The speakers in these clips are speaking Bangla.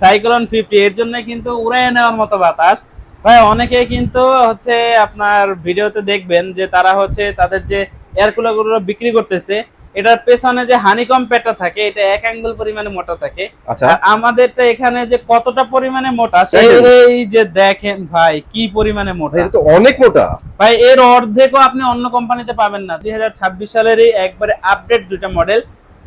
সাইক্লোন 50 এর জন্য কিন্তু উড়ায় নেওয়ার মতো বাতাস ভাই। অনেকেই কিন্তু হচ্ছে আপনার ভিডিওতে দেখবেন যে তারা হচ্ছে তাদের যে এয়ার কুলার গুলো বিক্রি করতেছে, এটার পেছনে যে হানিকম প্যাডটা থাকে এটা 1 আঙ্গুল পরিমাণে মোটা থাকে। আচ্ছা, আর আমাদেরটা এখানে যে কতটা পরিমাণে মোটা এই যে দেখেন ভাই কি পরিমাণে মোটা, এটা তো অনেক মোটা ভাই। এর অর্ধেকও আপনি অন্য কোম্পানিতে পাবেন না। 2026 সালেরই একবারে আপডেট দুইটা মডেল।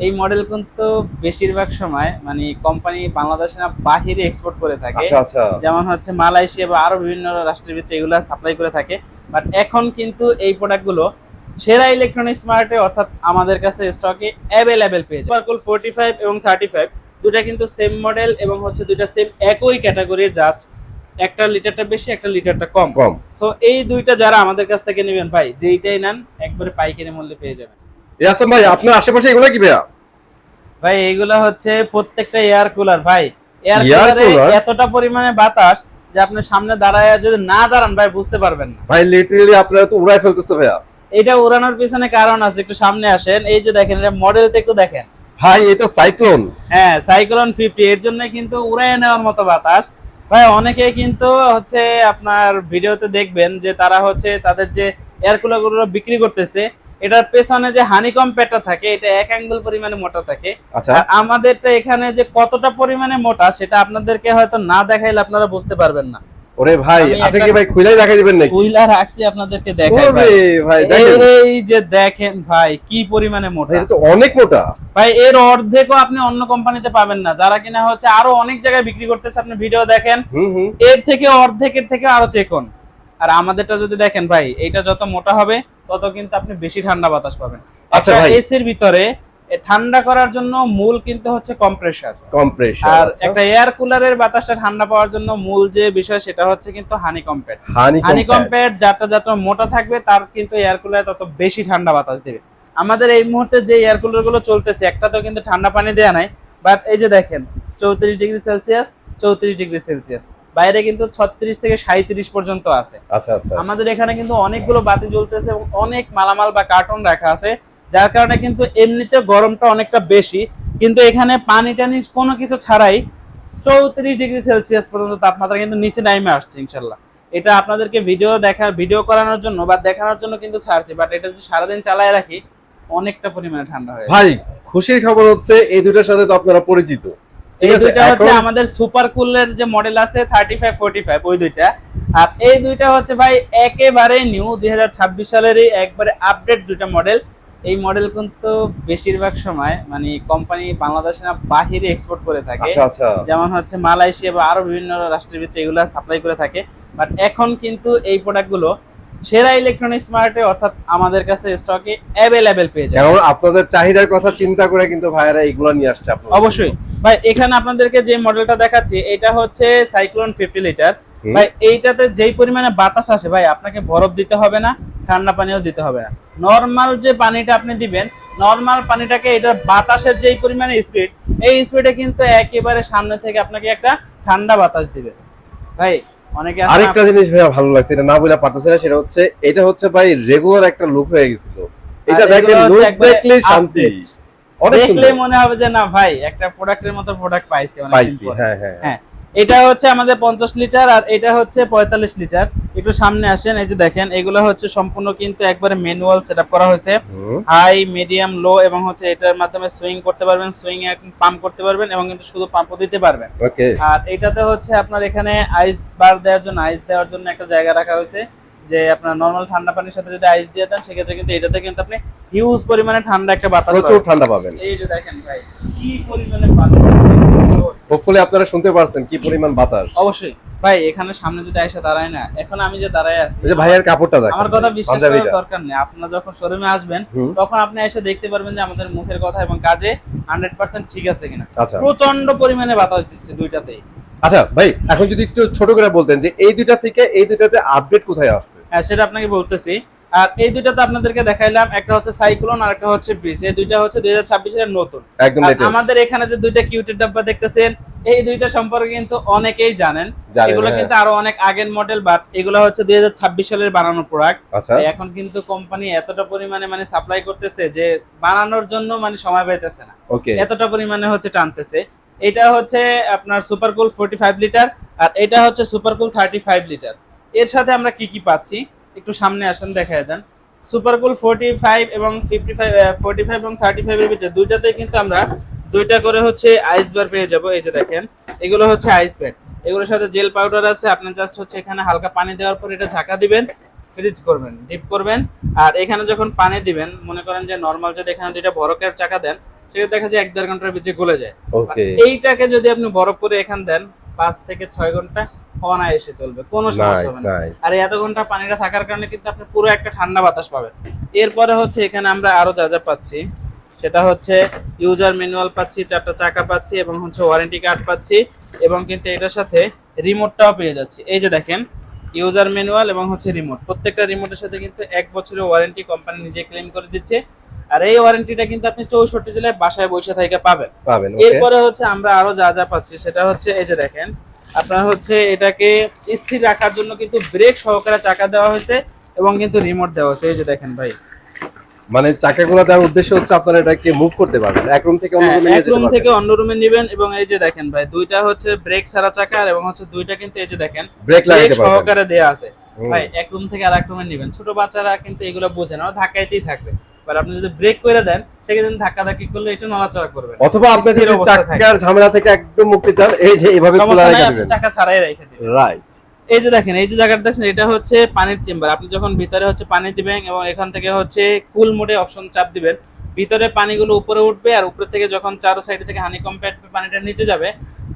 এই মডেল কিন্তু বেশিরভাগ সময় মানে কোম্পানি বাংলাদেশে না বাহিরে এক্সপোর্ট করে থাকে। আচ্ছা আচ্ছা, যেমন হচ্ছে মালয়েশিয়া বা আরো বিভিন্ন রাষ্ট্রের ভিতরে এগুলা সাপ্লাই করে থাকে। বাট এখন কিন্তু এই প্রোডাক্টগুলো সেরা ইলেকট্রনিক্স মার্টে অর্থাৎ আমাদের কাছে স্টকে অ্যাভেলেবেল পেয়ে যায়। সুপারকুল 45 এবং 35 দুটা কিন্তু সেম মডেল এবং হচ্ছে দুইটা সেম একই ক্যাটাগরির, জাস্ট একটা লিটারটা বেশি একটা লিটারটা কম কম। সো এই দুইটা যারা আমাদের কাছ থেকে নেবেন ভাই, যেইটাই নেন একবারে পাইকারি মূল্যে পেয়ে যাবেন। ইয়াসলাম ভাই, আপনার আশেপাশে এগুলো কি ভাইয়া? ভাই এইগুলা হচ্ছে প্রত্যেকটা এয়ার কুলার ভাই। Air Air কুলারে cooler? এতটা পরিমাণে বাতাস যে আপনি সামনে দাঁড়ায় যদি না দাঁড়ান ভাই বুঝতে পারবেন না। ভাই লিটারালি আপনারা তো উড়াই ফেলতেছে ভাইয়া। এটা উড়ানোর পিছনে কারণ আছে, একটু সামনে আসেন। এই যে দেখেন এটা মডেলটা একটু দেখেন ভাই এটা সাইক্লোন। হ্যাঁ, সাইক্লোন 50 এর জন্য কিন্তু উড়ায় নেওয়ার মতো বাতাস ভাই। অনেকেই কিন্তু হচ্ছে আপনার ভিডিওতে দেখবেন যে তারা হচ্ছে তাদের যে এয়ার কুলার গুলো বিক্রি করতেছে, এটার পেছনে যে হানিকম প্যাডটা থাকে এটা 1 আঙ্গুল পরিমাণে মোটা থাকে। আচ্ছা, আর আমাদেরটা এখানে যে কতটা পরিমাণে মোটা সেটা আপনাদেরকে হয়তো না দেখাইলে আপনারা বুঝতে পারবেন না। ওরে ভাই আমি আচ্ছা একটা- কি ভাই খুলেই দেখাই দিবেন নাকি? কুইলা রাখছি আপনাদেরকে দেখাই ওরে ভাই। ভাই দেখেন, এই যে দেখেন ভাই কি পরিমাণে ভাই মোটা এটা তো অনেক মোটা। ভাই। এর অর্ধেকও আপনি অন্য কোম্পানিতে পাবেন না, যারা কিনা হচ্ছে আরো অনেক জায়গায় বিক্রি করতেছে। আপনি ভিডিও দেখেন, হুম, এর থেকে অর্ধেকের থেকে আরো চেকন। আর আমাদেরটা যদি দেখেন ভাই, এটা যত মোটা হবে তত কিন্তু আপনি বেশি ঠান্ডা বাতাস পাবেন। আচ্ছা একটা ভাই। এসির ভিতরে ঠান্ডা করার জন্য মূল কিন্তু হচ্ছে কম্প্রেসার। কম্প্রেশন। আর একটা এয়ার কুলারের বাতাসটা ঠান্ডা পাওয়ার জন্য মূল যে বিষয় সেটা হচ্ছে কিন্তু হানিকম প্যাড। হানিকম প্যাড যাটা যত মোটা থাকবে তার কিন্তু এয়ার কুলার তত বেশি ঠান্ডা বাতাস দেবে। আমাদের এই মুহূর্তে যে এয়ার কুলার গুলো চলতেছে একটাতেও কিন্তু ঠান্ডা পানি দেয়া নাই। বাট এই যে দেখেন 34 ডিগ্রি সেলসিয়াস, 34 ডিগ্রি সেলসিয়াস, বাইরে কিন্তু 36 থেকে 37 পর্যন্ত আছে। আচ্ছা আচ্ছা, আমাদের এখানে কিন্তু অনেকগুলো বাতি জ্বলতেছে এবং অনেক মালামাল বা কার্টন রাখা আছে, যার কারণে কিন্তু এমনিতে গরমটা অনেকটা বেশি। কিন্তু এখানে পানি টানি কোনো কিছু ছাড়াই 34 ডিগ্রি সেলসিয়াস পর্যন্ত তাপমাত্রা কিন্তু নিচে নামে আসছে ইনশাল্লাহ। এটা আপনাদেরকে ভিডিও করানোর জন্য বা দেখানোর জন্য কিন্তু ছাড়ছি, বাট এটা যদি সারাদিন চালায় রাখি অনেকটা পরিমাণে ঠান্ডা হয়ে যায়। ভাই খুশির খবর হচ্ছে এই দুটোর সাথে তো আপনারা পরিচিত, ঠিক এই আছে? দুইটা হচ্ছে এখন আমাদের সুপার কুলের যে মডেল আছে 35 45 ওই দুইটা। আর এই দুইটা হচ্ছে ভাই একেবারে নিউ 2026 সালেরই একবারে আপডেট দুইটা মডেল। এই মডেল কিন্তু বেশিরভাগ সময় মানে কোম্পানি বাংলাদেশে না বাহিরে এক্সপোর্ট করে থাকে। আচ্ছা আচ্ছা, যেমন হচ্ছে মালয়েশিয়া বা আরো বিভিন্ন রাষ্ট্রের ভিতরে এগুলা সাপ্লাই করে থাকে। বাট এখন কিন্তু এই প্রোডাক্টগুলো সেরা ইলেকট্রনিক্স মার্টে অর্থাৎ আমাদের কাছে স্টকে অ্যাভেলেবেল পেয়ে যায়। কারণ আপনাদের চাহিদার কথা চিন্তা করে কিন্তু ভাইয়েরা এগুলো নিয়ে আসছে আপনাদের। অবশ্যই ভাই, এখানে আপনাদেরকে যে মডেলটা দেখাচ্ছি এটা হচ্ছে সাইক্লোন 50 লিটার ভাই। এইটাতে যেই পরিমাণে বাতাস আসে ভাই, আপনাকে বরফ দিতে হবে না, ঠান্ডা পানিও দিতে হবে না। নরমাল যে পানিটা আপনি দিবেন, নরমাল পানিটাকে এটা বাতাসের যেই পরিমাণে স্পিড, এই স্পিডে কিন্তু একেবারে সামনে থেকে আপনাকে একটা ঠান্ডা বাতাস দিবে ভাই। অনেকে আরেকটা জিনিস ভাইয়া ভালো লাগছে, এটা না বলে পারতেছি না, সেটা হচ্ছে এটা হচ্ছে ভাই রেগুলার একটা লুক হয়ে গেছিল। এটা দেখেন, লুক দেখলেই শান্তি, অনেক দেখলে সুন্দর মনে হবে যে না ভাই একটা প্রোডাক্টের মতো প্রোডাক্ট পাইছি অনেক দিন পাইছি। পর। হ্যাঁ হ্যাঁ হ্যাঁ, এটা হচ্ছে আমাদের 50 লিটার আর এটা হচ্ছে 45 লিটার। একটু সামনে আসেন, এই যে দেখেন এগুলো হচ্ছে সম্পূর্ণ কিন্তু একবারে ম্যানুয়াল সেটআপ করা হয়েছে। হাই মিডিয়াম লো এবং হচ্ছে এটার মাধ্যমে সুইং করতে পারবেন, সুইং এ পাম্প করতে পারবেন এবং কিন্তু শুধু পাম্পও দিতে পারবেন। ওকে। আর এটাতে হচ্ছে আপনার এখানে আইস বার দেওয়ার জন্য একটা জায়গা রাখা হয়েছে, যে আপনার নরমাল ঠান্ডা পানির সাথে যদি আইস দিয়ে দেন সেক্ষেত্রে কিন্তু এটাতে কিন্তু আপনি হিউজ পরিমাণে ঠান্ডা একটা বাতাস প্রচুর পাবেন। ঠান্ডা পাবেন। এই যে দেখেন ভাই কি পরিমাণে বাতাস হচ্ছে। হোপফুলি আপনারা শুনতে পারছেন কি পরিমাণ বাতাস। অবশ্যই ভাই, এখানে সামনে যদি আয়সা দাঁড়ায় না, এখন আমি যে দাঁড়ায় আছি, এই যে ভাইয়ের কাপড়টা দেখেন, আমার কথা বিশ্বাস পাঞ্জাবিটা। করার দরকার নেই। আপনারা যখন শোরুমে আসবেন তখন আপনি এসে দেখতে পারবেন যে আমাদের মুখের কথা এবং কাজে 100% ঠিক আছে কিনা। আচ্ছা প্রচন্ড পরিমাণে বাতাস দিচ্ছে দুইটাতেই। আচ্ছা ভাই, এখন যদি একটু ছোট করে বলতেন যে এই দুইটা থেকে এই দুইটাতে আপডেট কোথায় আসছে? হ্যাঁ, সেটা আপনাকে বলতেছি। আর এই দুইটাতে আপনাদেরকে দেখাইলাম, একটা হচ্ছে সাইক্লোন আর একটা হচ্ছে ব্রিজ। এই দুইটা হচ্ছে 2026 এর নতুন একদম আর লেটেস্ট। আমাদের এখানে যে দুইটা কিউটের ডাব্বা দেখতেছেন, এই দুইটা সম্পর্কে কিন্তু অনেকেই জানেন। এগুলো কিন্তু আরো অনেক আগের মডেল, বাট এগুলো হচ্ছে 2026 সালের বানানো প্রোডাক্ট। আচ্ছা, এখন কিন্তু কোম্পানি এতটা পরিমাণে মানে সাপ্লাই করতেছে যে বানানোর জন্য মানে সময় পাইতেছে না, ওকে। এতটা পরিমাণে হচ্ছে টানতেছে। এটা হচ্ছে আপনার সুপারকুল 45 লিটার, আর এটা হচ্ছে সুপারকুল 35 লিটার। এর সাথে আমরা কি কি পাচ্ছি একটু সামনে আসেন দেখায় দেন। সুপারকুল 45 এবং 45 এবং 35 এর ভিতরে দুইটাতে কিন্তু আমরা দুইটা করে হচ্ছে আইস বার পেয়ে যাব। এই যে দেখেন, এগুলো হচ্ছে আইস প্যাক, এগুলোর সাথে জেল পাউডার আছে। আপনি জাস্ট হচ্ছে এখানে হালকা পানি দেওয়ার পর এটা ঢাকা দিবেন, ফ্রিজ করবেন, ডিপ করবেন। আর এখানে যখন পানি দিবেন, মনে করেন যে নরমাল যদি এখানে দুইটা বরফের চাকা দেন, সেটা দেখা যায় 1-1.5 ঘন্টার ভিতরে গলে যায়। ওকে, এইটাকে যদি আপনি বরফ করে এখানে দেন 5 থেকে 6 ঘন্টা অনায়াসে চলবে, কোনো সমস্যা হবে না। আর এই এত ঘন্টা পানিটা থাকার কারণে কিন্তু আপনি পুরো একটা ঠান্ডা বাতাস পাবেন। এরপরে হচ্ছে এখানে আমরা আরো যা যা পাচ্ছি সেটা হচ্ছে ইউজার ম্যানুয়াল পাচ্ছি, 4টা চাকা পাচ্ছি এবং হচ্ছে ওয়ারেন্টি কার্ড পাচ্ছি, এবং কিন্তু এটার সাথে রিমোটটাও পেয়ে যাচ্ছি। এই যে দেখেন, ইউজার ম্যানুয়াল এবং হচ্ছে রিমোট, প্রত্যেকটা রিমোটের সাথে কিন্তু 1 বছরের ওয়ারেন্টি কোম্পানি নিজে ক্লেম করে দিচ্ছে। আর এই ওয়ারেন্টিটা কিন্তু আপনি 64 জেলায় বাসায় বসে থেকে পাবেন। এরপরে হচ্ছে আমরা আরো যা যা পাচ্ছি সেটা হচ্ছে এই যে দেখেন, আপনার হচ্ছে এটাকে স্থির রাখার জন্য কিন্তু ব্রেক সহকারে চাকা দেওয়া হয়েছে এবং কিন্তু রিমোট দেওয়া হয়েছে। এই যে দেখেন ভাই, মানে চাকাগুলো দেওয়ার উদ্দেশ্য হচ্ছে আপনারা এটাকে মুভ করতে পারবেন, এক রুম থেকে অন্য রুমে নিয়ে এক যেতে রুম পারবেন। থেকে অন্য রুমে নেবেন। এবং এই যে দেখেন ভাই, দুইটা হচ্ছে ব্রেক ছাড়া চাকা এবং হচ্ছে দুইটা কিন্তু এই যে দেখেন ব্রেক লাগাতে পারবেন সহকারে দেয়া আছে। ভাই এক রুম থেকে আরেক রুমে নেবেন, ছোট বাচ্চারা কিন্তু এগুলো বোঝে না, ধাক্কাইতেই থাকবে। আর আপনি যদি ব্রেক করে দেন, সেক্ষেত্রে ধাক্কা ধাক্কি করলে এটা নড়াচড়া করবে। অথবা আপনি যদি চাকার ঝামেলা থেকে একদম মুক্তি চান, এই যে এভাবে খোলা রেখে দিবেন, চাকা ছাড়াই রেখে দিবেন। রাইট। এই যে দেখেন, এই যে জায়গাটা দেখছেন, এটা হচ্ছে পানির চেম্বার। আপনি যখন ভিতরে হচ্ছে পানি দিবেন এবং এখান থেকে হচ্ছে কুল মোডে অপশন চাপ দিবেন, ভিতরে পানিগুলো উপরে উঠবে, আর উপরে থেকে যখন চারো সাইড থেকে হানিকম প্যাড পানিটা নিচে যাবে,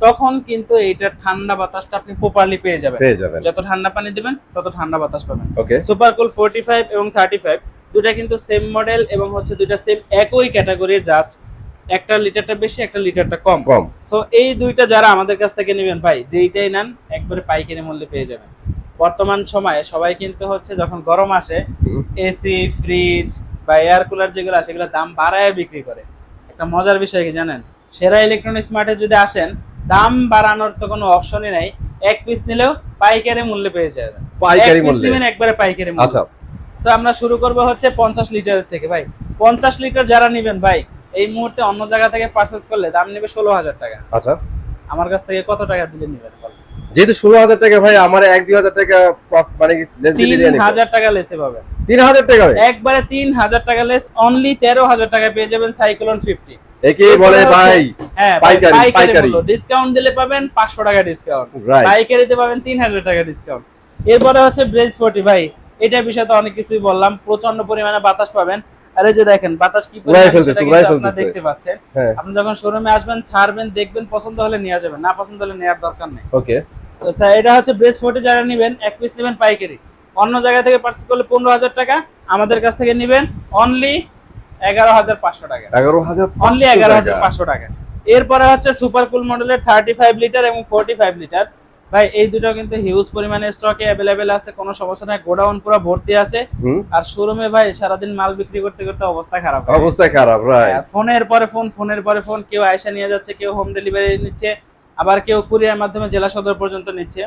তখন কিন্তু এইটার ঠান্ডা বাতাসটা আপনি প্রপারলি পেয়ে যাবেন। যত ঠান্ডা পানি দিবেন তত ঠান্ডা বাতাস পাবেন। ওকে, সুপারকুল 45 এবং 35 দুইটা কিন্তু সেম মডেল এবং হচ্ছে দুইটা সেম একই ক্যাটাগরির, জাস্ট একটা লিটারটা বেশি, একটা লিটারটা কম। সো এই দুইটা যারা আমাদের কাছ থেকে নেবেন ভাই, যেইটাই নেন একবারে পাইকারি মূল্যে পেয়ে যাবেন। বর্তমান সময়ে সবাই কিন্তু হচ্ছে যখন গরম আসে, এসি, ফ্রিজ বা এয়ার কুলার যেগুলো আছে, সেগুলো দাম বাড়ায় বিক্রি করে। একটা মজার বিষয় কি জানেন, সেরা ইলেকট্রনিক্স মার্টে যদি আসেন, দাম বাড়ানোর তো কোনো অপশনই নাই। এক পিস নিলেও পাইকারি মূল্যে পেয়ে যাবেন, পাইকারি মূল্যে নেবেন একবারে পাইকারি মূল্যে। আচ্ছা, সো আমরা শুরু করব হচ্ছে 50 লিটারের থেকে। ভাই 50 লিটার যারা নেবেন ভাই, এই মুহূর্তে অন্য জায়গা থেকে পারচেজ করলে দাম নেবে 16,000 টাকা। আচ্ছা, আমার কাছ থেকে কত টাকা দিলে নেবেন? যেহেতু 16,000 টাকা, ভাই আমার 1-2,000 টাকা মানে লেস দিলে নিয়ে নেবেন। 3,000 টাকা লেসে পাবেন। 3,000 টাকা একবারে 3,000 টাকা লেস, অনলি 13,000 টাকা পেয়ে যাবেন সাইক্লোন 50। একেই বলে ভাই পাইকারি ডিসকাউন্ট দিলে পাবেন 500 টাকা ডিসকাউন্ট, পাইকারিতে পাবেন 3,000 টাকা ডিসকাউন্ট। এরপরে হচ্ছে ব্রেজ 40। ভাই এটার বিষয়ে তো অনেক কিছুই বললাম, প্রচন্ড পরিমাণে বাতাস পাবেন। আর এই যে দেখেন বাতাস কি আপনারা দেখতে পাচ্ছেন। আপনি যখন শোরুমে আসবেন, ছাড়বেন, দেখবেন, পছন্দ হলে নিয়ে যাবেন, না পছন্দ হলে নেওয়ার দরকার নেই। ওকে, তো স্যার এটা হচ্ছে ব্রেজ 40 যারা নেবেন, এক পিস নেবেন পাইকারি, অন্য জায়গা থেকে পারচেজ করলে 15,000 টাকা, আমাদের কাছ থেকে নেবেন অনলি 11,500 টাকা। অনলি 11,500 টাকা। এরপরে হচ্ছে সুপারকুল মডেলের 35 লিটার এবং 45 লিটার। ভাই এই দুটো কিন্তু হিউজ পরিমাণে স্টকে अवेलेबल আছে, কোনো সমস্যা নাই, গোডাউন পুরো ভর্তি আছে। আর শোরুমে ভাই সারাদিন মাল বিক্রি করতে করতে অবস্থা খারাপ, রাইট। ফোনের পরে ফোন, ফোনের পরে ফোন, কেউ আয়সা নিয়ে যাচ্ছে, কেউ হোম ডেলিভারি নিচ্ছে, আবার কেউ কুরিয়ার মাধ্যমে জেলা সদর পর্যন্ত নিচ্ছে।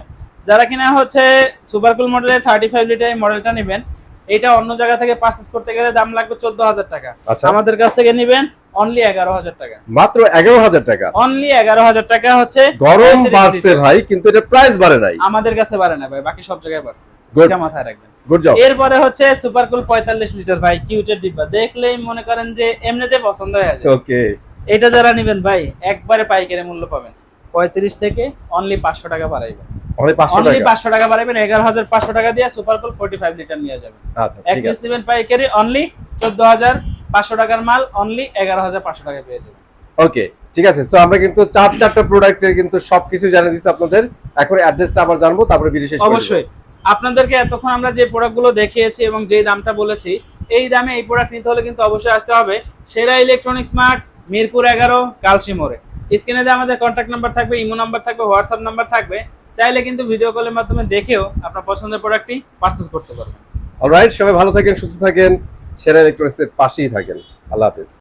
যারা কিনা হচ্ছে সুপারকুল মডেলের 35 লিটার এই মডেলটা নেবেন, এটা অন্য জায়গা থেকে পারচেজ করতে গেলে দাম লাগবে 14,000 টাকা। আমাদের কাছ থেকে নেবেন অনলি 11,000 টাকা, মাত্র 11,000 টাকা। অনলি 11,000 টাকা হচ্ছে। গরম বাড়ছে ভাই, কিন্তু এটা প্রাইস বাড়ে নাই, আমাদের কাছে বাড়ে না ভাই, বাকি সব জায়গায় বাড়ছে, এটা মাথায় রাখবেন। Good job. এরপরে হচ্ছে সুপারকুল 45 লিটার। ভাই কিউটের ডিব্বা দেখলেই মনে করেন যে এমনিতে পছন্দ হয়ে যায়। ওকে, এটা যারা নেবেন ভাই, একবারে পাইকারি মূল্য পাবেন 35 থেকে অনলি 500 টাকা বাড়াইবেন, অনলি 500 টাকা বাড়াইবেন। 11,500 টাকা দিয়ে সুপারকুল 45 লিটার নিয়ে যাবেন। আচ্ছা, এক পিস নেবেন পাইকারি, অনলি 14,500 টাকার মাল অনলি 11,500 টাকা পেয়ে যাবেন। ওকে, ঠিক আছে। সো আমরা কিন্তু চারটা প্রোডাক্টের কিন্তু সবকিছু জানিয়ে দিচ্ছি আপনাদের। এখন অ্যাড্রেসটা আবার জানবো, তারপরে ভিডিও শেষ করব। অবশ্যই আপনাদেরকে এতক্ষণ আমরা যে প্রোডাক্টগুলো দেখিয়েছি এবং যেই দামটা বলেছি, এই দামে এই প্রোডাক্ট নিতে হলে কিন্তু অবশ্যই আসতে হবে সেরা ইলেকট্রনিক্স মার্ট, মিরপুর 11, কালসি মোড়ে। স্ক্রিনে যে আমাদের কন্ট্যাক্ট নাম্বার থাকবে, ইমো নাম্বার থাকবে, হোয়াটসঅ্যাপ নাম্বার থাকবে, চাইলে কিন্তু ভিডিও কলের মাধ্যমে দেখেও আপনার পছন্দের প্রোডাক্টটি পারচেজ করতে পারবেন। অলরাইট, সবাই ভালো থাকেন, সুস্থ থাকেন, সেরা ইলেকট্রনিক্সের পাশেই থাকেন। আল্লাহ হাফেজ।